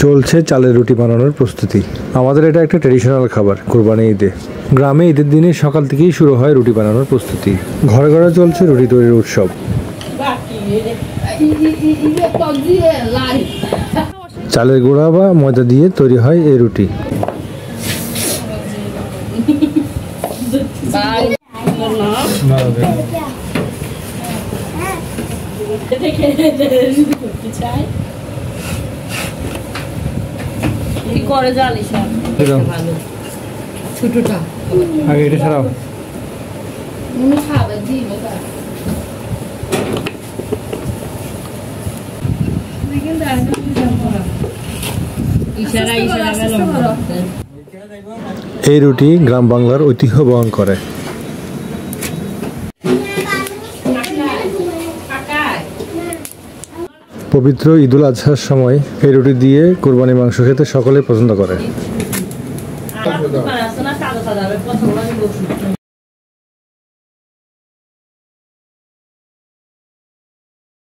চলছে চালের রুটি বানানোর প্রস্তুতি। আমাদের এটা একটা ট্র্যাডিশনাল খাবার কোরবানি ঈদে। গ্রামে ঈদের দিনে সকাল থেকেই শুরু হয় রুটি বানানোর প্রস্তুতি। ঘরে ঘরে চলছে রুটি তৈরির উৎসব। চালের গুঁড়া বা ময়দা দিয়ে তৈরি হয় এই রুটি। আগে এটা ছাড়াও। এই রুটি গ্রাম বাংলার ঐতিহ্য বহন করে। পবিত্র ঈদুল আজহার সময় এই রুটি দিয়ে কোরবানি মাংস খেতে সকলে পছন্দ করে।